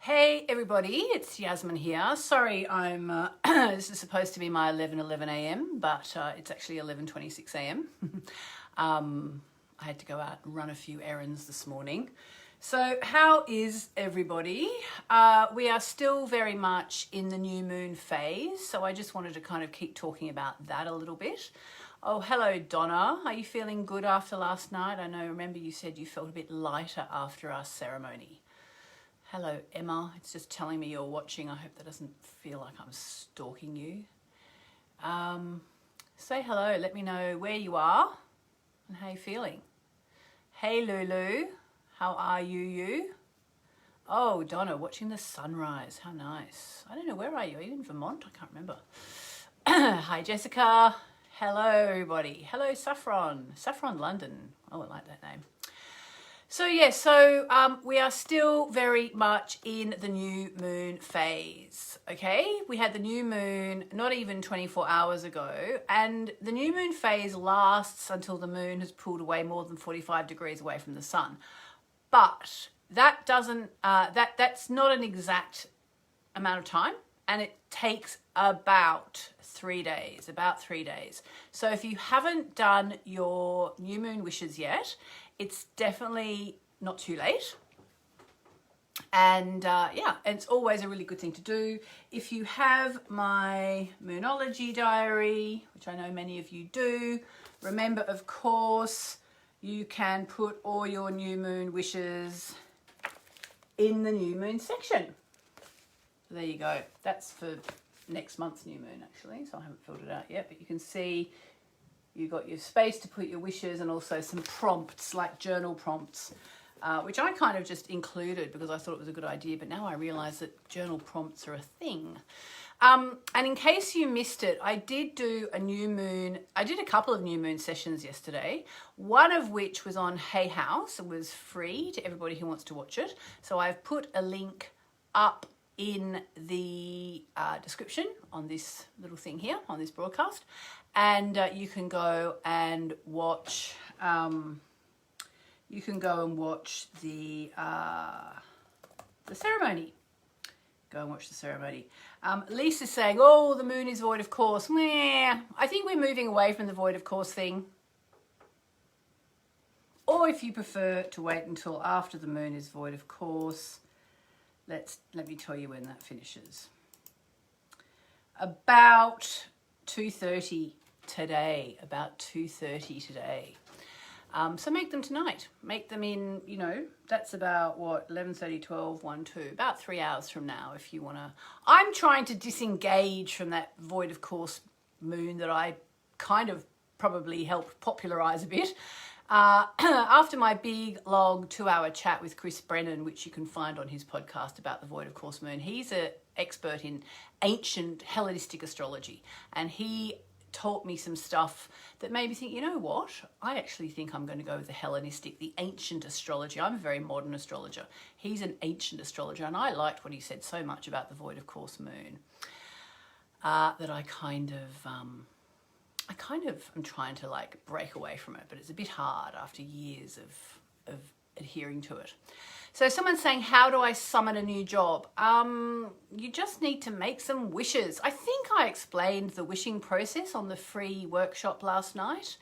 Hey everybody, it's Yasmin here. Sorry, this is supposed to be my 11:11 a.m, but it's actually 11:26 a.m. I had to go out and run a few errands this morning. So how is everybody? We are still very much in the new moon phase, so I just wanted to kind of keep talking about that a little bit. Oh, hello Donna. Are you feeling good after last night? Remember you said you felt a bit lighter after our ceremony. Hello, Emma. It's just telling me you're watching. I hope that doesn't feel like I'm stalking you. Say hello. Let me know where you are and how you're feeling. Hey, Lulu. How are you? Oh, Donna, watching the sunrise. How nice. I don't know, where are you? Are you in Vermont? I can't remember. Hi, Jessica. Hello, everybody. Hello, Saffron. Saffron London. Oh, I like that name. So we are still very much in the new moon phase, okay? We had the new moon not even 24 hours ago, and the new moon phase lasts until the moon has pulled away more than 45 degrees away from the sun. But that doesn't, that's not an exact amount of time, and it takes about 3 days, So if you haven't done your new moon wishes yet, it's definitely not too late. And it's always a really good thing to do. If you have my Moonology diary, which I know many of you do, remember, of course, you can put all your new moon wishes in the new moon section. So there you go. That's for next month's new moon, actually. So I haven't filled it out yet, but you can see you've got your space to put your wishes and also some prompts, like journal prompts, which I kind of just included because I thought it was a good idea, but now I realise that journal prompts are a thing. And in case you missed it, I did a couple of new moon sessions yesterday, one of which was on Hay House. It was free to everybody who wants to watch it. So I've put a link up in the description on this little thing here, on this broadcast. And you can go and watch. You can go and watch the ceremony. Go and watch the ceremony. Lisa's saying, "Oh, the moon is void of course." Meh. I think we're moving away from the void of course thing. Or if you prefer to wait until after the moon is void of course, let me tell you when that finishes. About 2:30 today. So make them tonight. Make them in, that's about what, 11:30, 12, 1, 2, about 3 hours from now if you want to. I'm trying to disengage from that void of course moon that I kind of probably helped popularise a bit. After my big, long 2-hour chat with Chris Brennan, which you can find on his podcast about the void of course moon, he's an expert in ancient Hellenistic astrology, and he taught me some stuff that made me think, you know what? I actually think I'm going to go with the Hellenistic, the ancient astrology. I'm a very modern astrologer. He's an ancient astrologer, and I liked what he said so much about the void of course moon that I kind of am trying to break away from it, but it's a bit hard after years of adhering to it. So someone's saying, how do I summon a new job? You just need to make some wishes. I think I explained the wishing process on the free workshop last night.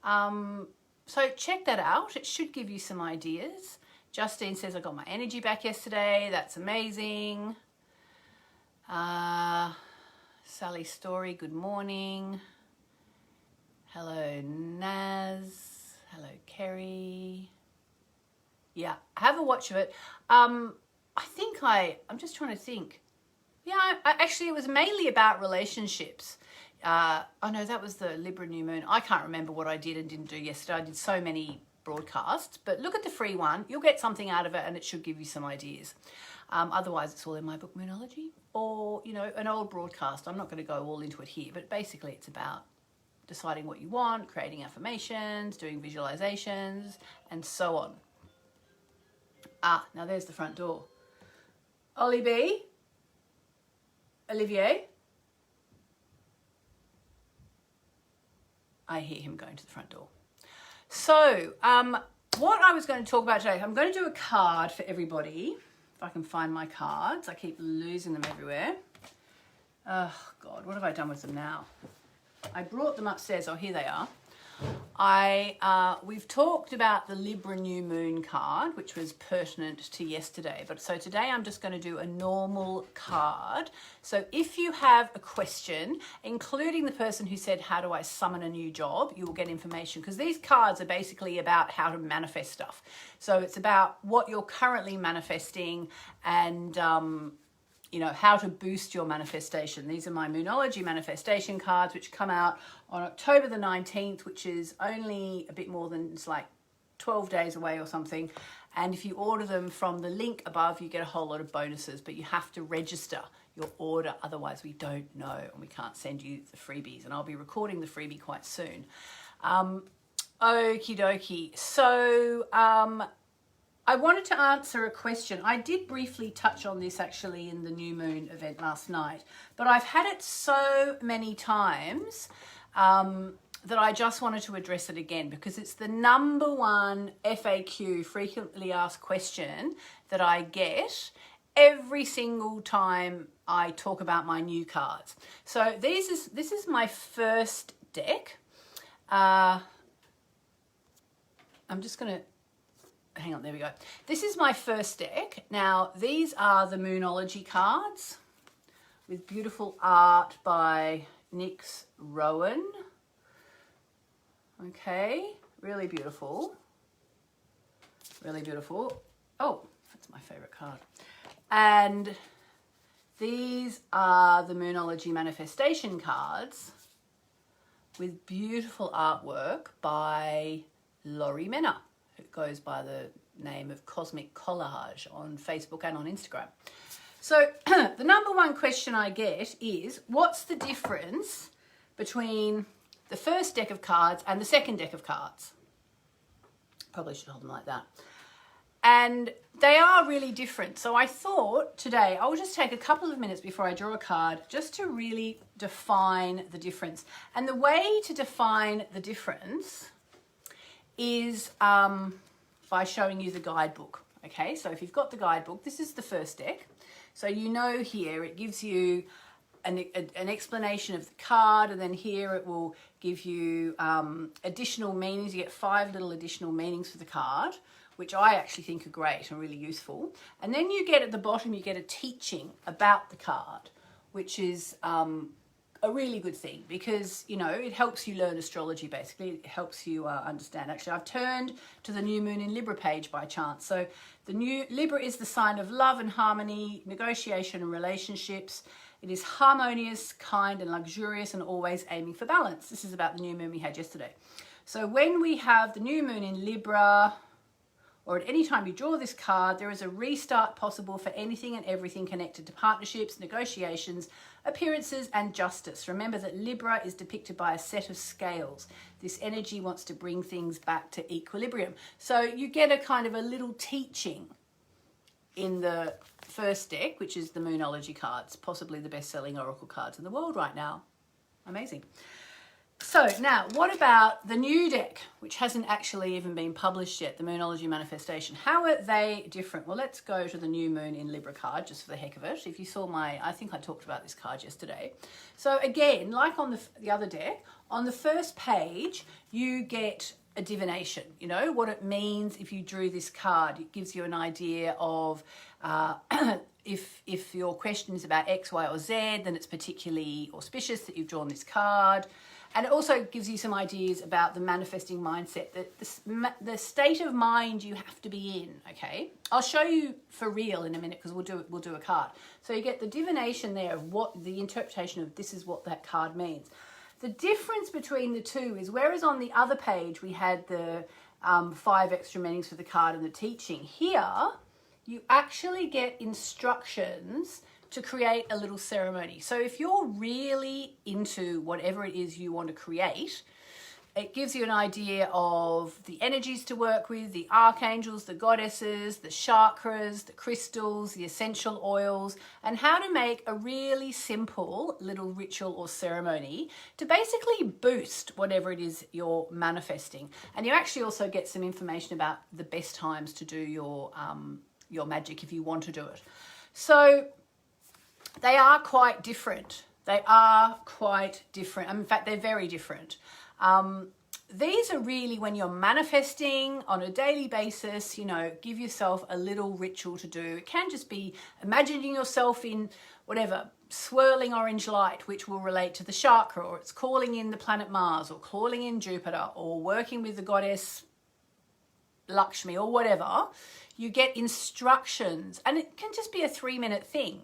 So check that out. It should give you some ideas. Justine says, I got my energy back yesterday. That's amazing. Sally Story, good morning. Hello, Naz. Hello, Kerry. Yeah, have a watch of it. I'm just trying to think. Yeah, actually, it was mainly about relationships. I know that was the Libra new moon. I can't remember what I did and didn't do yesterday. I did so many broadcasts, but look at the free one. You'll get something out of it, and it should give you some ideas. Otherwise, it's all in my book Moonology, or an old broadcast. I'm not going to go all into it here, but basically, it's about deciding what you want, creating affirmations, doing visualizations, and so on. Now there's the front door. Ollie B. Olivier. I hear him going to the front door. So, what I was going to talk about today, I'm going to do a card for everybody. If if I can find my cards. I keep losing them everywhere. Oh, God, what have I done with them now? I brought them upstairs. Oh, here they are. We've talked about the Libra New Moon card, which was pertinent to yesterday. But so today I'm just going to do a normal card. So if you have a question, including the person who said, how do I summon a new job? You will get information, because these cards are basically about how to manifest stuff. So it's about what you're currently manifesting and, you know, how to boost your manifestation. These are my Moonology manifestation cards, which come out on October the 19th, which is only a bit more than, it's like 12 days away or something. And if you order them from the link above, you get a whole lot of bonuses, but you have to register your order. Otherwise, we don't know and we can't send you the freebies. And I'll be recording the freebie quite soon. Okie dokie. So, I wanted to answer a question. I did briefly touch on this actually in the New Moon event last night, but I've had it so many times that I just wanted to address it again, because it's the number one FAQ, frequently asked question, that I get every single time I talk about my new cards. So this is my first deck. I'm just going to hang on, there we go. This is my first deck. Now, these are the Moonology cards with beautiful art by Nix Rowan. Okay, really beautiful. Really beautiful. Oh, that's my favorite card. And these are the Moonology manifestation cards with beautiful artwork by Laurie Menner, who goes by the name of Cosmic Collage on Facebook and on Instagram. So the number one question I get is, what's the difference between the first deck of cards and the second deck of cards? Probably should hold them like that. And they are really different. So I thought today I will just take a couple of minutes before I draw a card just to really define the difference. And the way to define the difference is by showing you the guidebook. Okay, so if you've got the guidebook, this is the first deck. So you know here it gives you an explanation of the card, and then here it will give you additional meanings. You get 5 little additional meanings for the card, which I actually think are great and really useful. And then you get at the bottom, you get a teaching about the card, which is a really good thing, because, you know, it helps you learn astrology. Basically, it helps you understand. Actually, I've turned to the New Moon in Libra page by chance. So the new Libra is the sign of love and harmony, negotiation and relationships. It is harmonious, kind and luxurious, and always aiming for balance. This is about the new moon we had yesterday. So when we have the new moon in Libra, or at any time you draw this card, there is a restart possible for anything and everything connected to partnerships, negotiations, appearances, and justice. Remember that Libra is depicted by a set of scales. This energy wants to bring things back to equilibrium. So you get a kind of a little teaching in the first deck, which is the Moonology cards, possibly the best-selling oracle cards in the world right now. Amazing. So now, what about the new deck, which hasn't actually even been published yet, the Moonology Manifestation? How are they different? Well, let's go to the New Moon in Libra card, just for the heck of it. If you saw I think I talked about this card yesterday. So again, like on the other deck, on the first page, you get a divination, you know, what it means if you drew this card. It gives you an idea of if your question is about X, Y, or Z, then it's particularly auspicious that you've drawn this card. And it also gives you some ideas about the manifesting mindset, the state of mind you have to be in, okay? I'll show you for real in a minute, because we'll do a card. So you get the divination there of what the interpretation of this is what that card means. The difference between the two is, whereas on the other page we had the 5 extra meanings for the card and the teaching, here you actually get instructions to create a little ceremony. So if you're really into whatever it is you want to create, it gives you an idea of the energies to work with, the archangels, the goddesses, the chakras, the crystals, the essential oils, and how to make a really simple little ritual or ceremony to basically boost whatever it is you're manifesting. And you actually also get some information about the best times to do your your magic if you want to do it. So they are quite different. They are quite different. In fact, they're very different. These are really when you're manifesting on a daily basis, you know, give yourself a little ritual to do. It can just be imagining yourself in whatever, swirling orange light, which will relate to the chakra, or it's calling in the planet Mars, or calling in Jupiter, or working with the goddess Lakshmi, or whatever. You get instructions, and it can just be a 3-minute thing,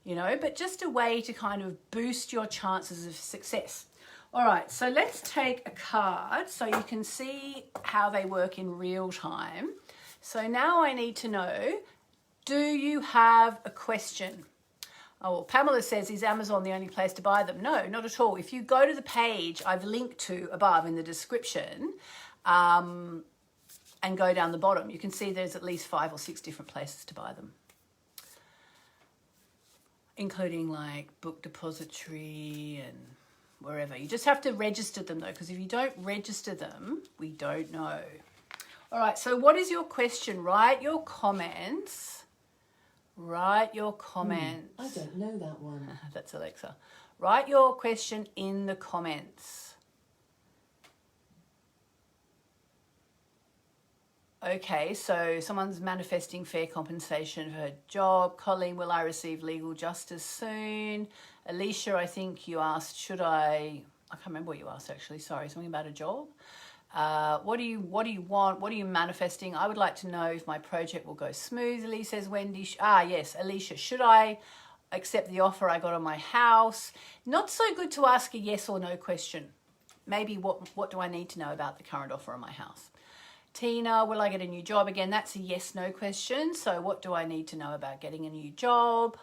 you know, but just a way to kind of boost your chances of success. All right, so let's take a card so you can see how they work in real time. So now I need to know, do you have a question? Oh, well, Pamela says, is Amazon the only place to buy them? No, not at all. If you go to the page I've linked to above in the description and go down the bottom, you can see there's at least 5 or 6 different places to buy them, including like Book Depository and wherever. You just have to register them though, because if you don't register them, we don't know. All right, so what is your question? Write your comments. Write your comments. I don't know that one. That's Alexa. Write your question in the comments. Okay, so someone's manifesting fair compensation for her job. Colleen, will I receive legal justice soon? Alicia, I think you asked, I can't remember what you asked actually, sorry, something about a job. What do you want? What are you manifesting? I would like to know if my project will go smoothly, says Wendy. Yes, Alicia, should I accept the offer I got on my house? Not so good to ask a yes or no question. Maybe what do I need to know about the current offer on my house? Tina, will I get a new job? Again, that's a yes, no question. So what do I need to know about getting a new job?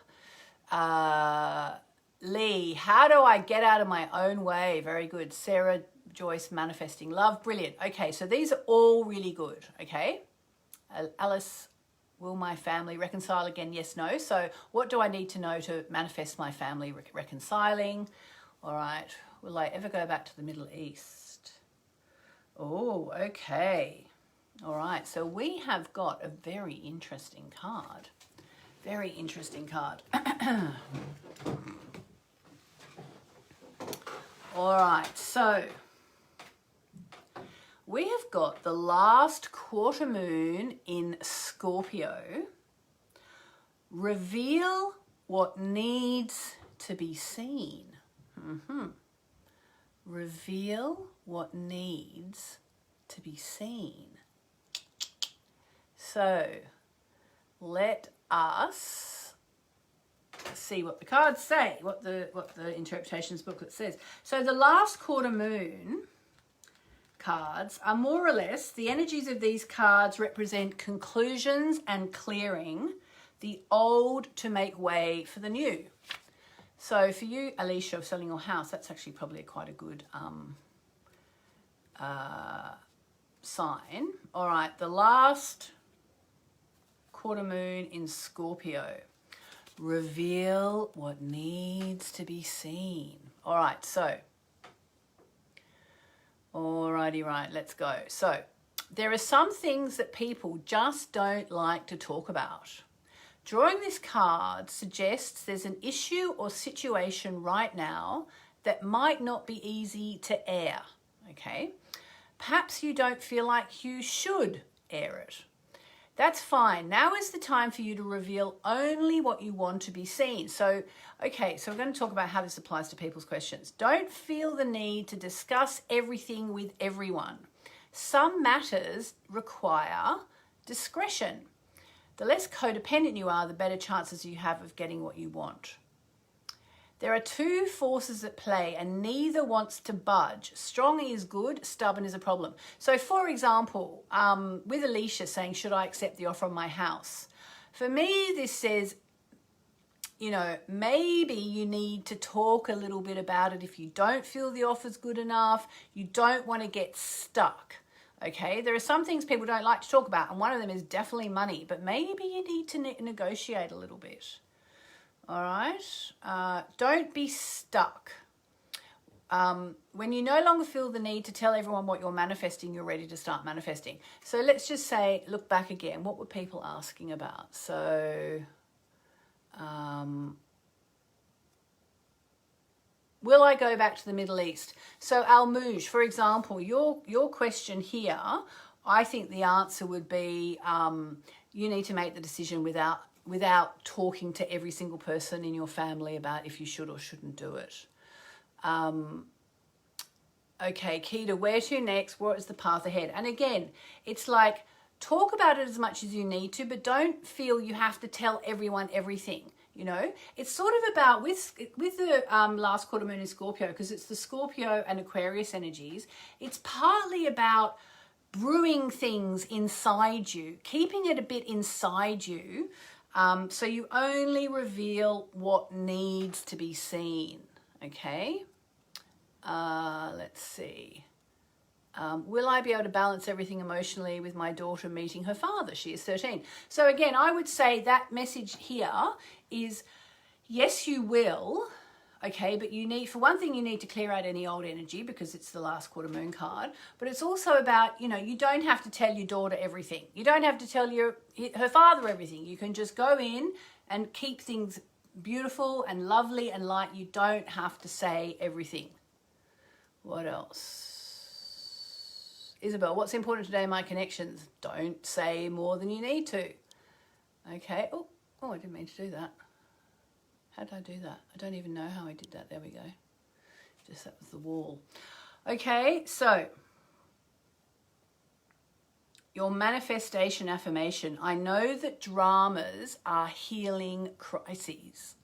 Lee, how do I get out of my own way? Very good. Sarah Joyce, manifesting love. Brilliant. Okay, so these are all really good, okay? Alice, will my family reconcile again? Yes, no. So what do I need to know to manifest my family reconciling? All right. Will I ever go back to the Middle East? Oh, okay. All right. So we have got a very interesting card. Very interesting card. All right. So we have got the last quarter moon in Scorpio. Reveal what needs to be seen. Reveal what needs to be seen. So let us see what the cards say, what the interpretations booklet says. So the last quarter moon cards are more or less, the energies of these cards represent conclusions and clearing the old to make way for the new. So for you, Alicia, of selling your house, that's actually probably quite a good sign. All right, the last quarter moon in Scorpio. Reveal what needs to be seen. All right, so alrighty, right, let's go. So there are some things that people just don't like to talk about. Drawing this card suggests there's an issue or situation right now that might not be easy to air, okay? Perhaps you don't feel like you should air it. That's fine. Now is the time for you to reveal only what you want to be seen. So, okay, so we're going to talk about how this applies to people's questions. Don't feel the need to discuss everything with everyone. Some matters require discretion. The less codependent you are, the better chances you have of getting what you want. There are two forces at play and neither wants to budge. Strong is good, stubborn is a problem. So for example, with Alicia saying, should I accept the offer on my house? For me, this says, you know, maybe you need to talk a little bit about it if you don't feel the offer's good enough. You don't want to get stuck. Okay, there are some things people don't like to talk about, and one of them is definitely money, but maybe you need to negotiate a little bit. All right, don't be stuck. When you no longer feel the need to tell everyone what you're manifesting, you're ready to start manifesting. So let's just say, look back again. What were people asking about? So, will I go back to the Middle East? So Al-Mouj, for example, your question here, I think the answer would be you need to make the decision without talking to every single person in your family about if you should or shouldn't do it. Okay, Keita, where to next? What is the path ahead? And again, it's like, talk about it as much as you need to, but don't feel you have to tell everyone everything. You know, it's sort of about with the last quarter moon in Scorpio, because it's the Scorpio and Aquarius energies. It's partly about brewing things inside you, keeping it a bit inside you, so you only reveal what needs to be seen. Okay. Let's see. Will I be able to balance everything emotionally with my daughter meeting her father? She is 13. So again, I would say that message here is, yes, you will. Okay, but you need, for one thing, you need to clear out any old energy because it's the last quarter moon card. But it's also about, you know, you don't have to tell your daughter everything. You don't have to tell her father everything. You can just go in and keep things beautiful and lovely and light. You don't have to say everything. What else? Isabel, what's important today in my connections? Don't say more than you need to. Okay. Oh, I didn't mean to do that. How did I do that? I don't even know how I did that. There we go. Just that was the wall. Okay, so your manifestation affirmation. I know that dramas are healing crises.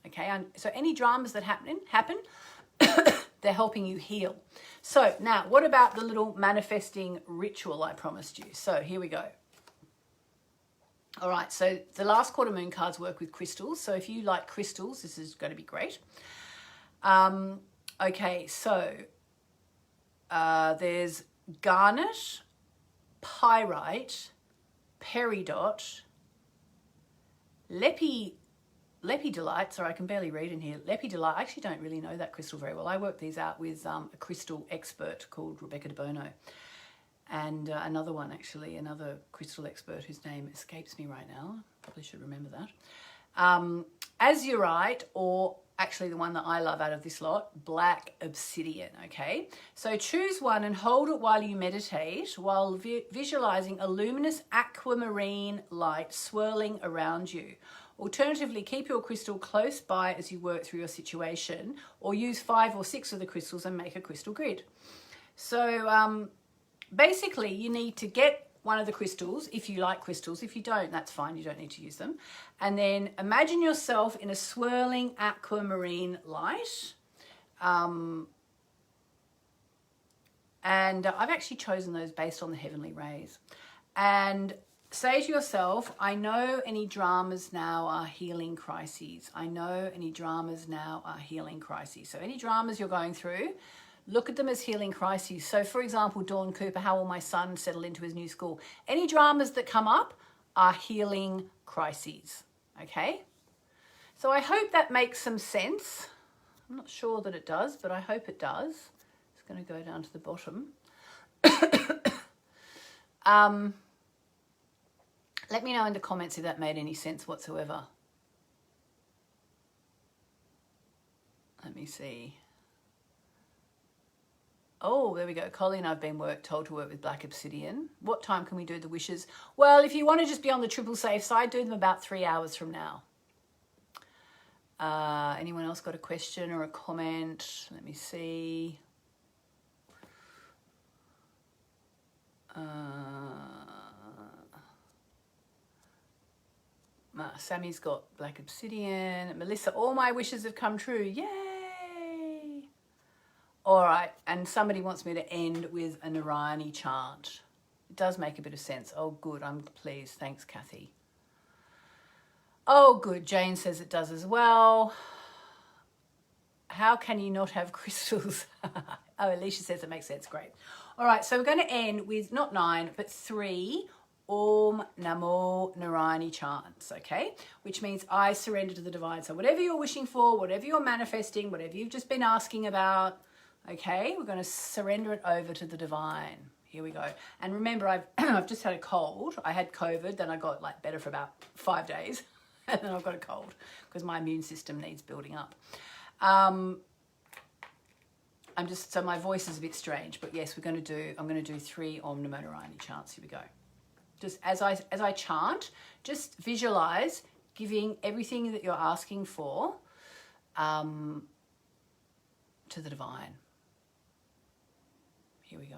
Okay, so any dramas that happen, they're helping you heal. So now, what about the little manifesting ritual I promised you? So here we go. All right, so the last quarter moon cards work with crystals. So if you like crystals, this is going to be great. Okay, so there's garnet, pyrite, peridot, lepidolite. Sorry, I can barely read in here. Lepidolite. I actually don't really know that crystal very well. I worked these out with a crystal expert called Rebecca De Bono. And another one, actually, another crystal expert whose name escapes me right now. Probably should remember that. Azurite, or actually the one that I love out of this lot, black obsidian, okay? So choose one and hold it while you meditate, while visualizing a luminous aquamarine light swirling around you. Alternatively, keep your crystal close by as you work through your situation, or use 5 or 6 of the crystals and make a crystal grid. So, basically, you need to get one of the crystals, if you like crystals. If you don't, that's fine. You don't need to use them. And then imagine yourself in a swirling aquamarine light. And I've actually chosen those based on the heavenly rays. And say to yourself, I know any dramas now are healing crises. I know any dramas now are healing crises. So any dramas you're going through, look at them as healing crises. So, for example, Dawn Cooper, how will my son settle into his new school? Any dramas that come up are healing crises, okay? So I hope that makes some sense. I'm not sure that it does, but I hope it does. It's going to go down to the bottom. Let me know in the comments if that made any sense whatsoever. Let me see. Oh, there we go. Colleen, I've been told to work with black obsidian. What time can we do the wishes? Well, if you want to just be on the triple safe side, do them about 3 hours from now. Anyone else got a question or a comment? Let me see. Sammy's got black obsidian. Melissa, all my wishes have come true. Yay! All right, and somebody wants me to end with a Narayani chant. It does make a bit of sense. Oh, good. I'm pleased. Thanks, Kathy. Oh, good. Jane says it does as well. How can you not have crystals? Oh, Alicia says it makes sense. Great. All right, so we're going to end with not 9, but 3 Om Namo Narayani chants, okay? Which means I surrender to the divine. So whatever you're wishing for, whatever you're manifesting, whatever you've just been asking about, Okay, we're going to surrender it over to the divine. Here we go. And remember, I've just had a cold. I had COVID, then I got like better for about 5 days, and then I've got a cold because my immune system needs building up. So my voice is a bit strange, but yes, I'm going to do 3 Om Namo Narayani chants. Here we go. Just as I chant, just visualize giving everything that you're asking for to the divine. Here we go.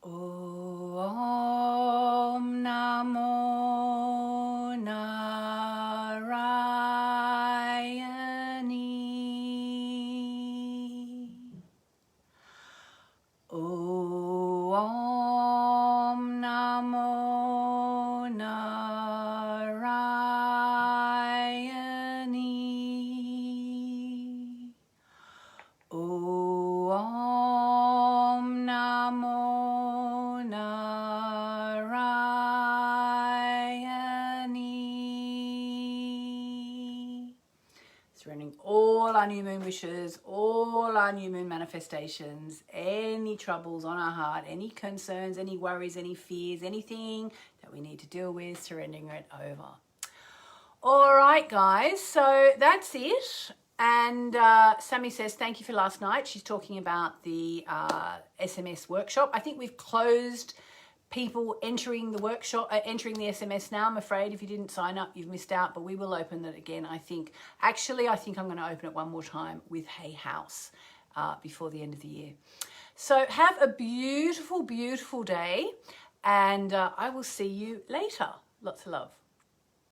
Om Namo Narayani. Om Namo Narayani. Om Namo Narayani. Surrendering all our new moon wishes, all our new moon manifestations, any troubles on our heart, any concerns, any worries, any fears, anything that we need to deal with, surrendering it over. All right, guys, so that's it. And Sammy says, thank you for last night. She's talking about the SMS workshop. I think we've closed people entering the workshop, entering the SMS now. I'm afraid if you didn't sign up, you've missed out, but we will open it again. I think I'm going to open it one more time with Hey House before the end of the year. So have a beautiful, beautiful day, and I will see you later. Lots of love.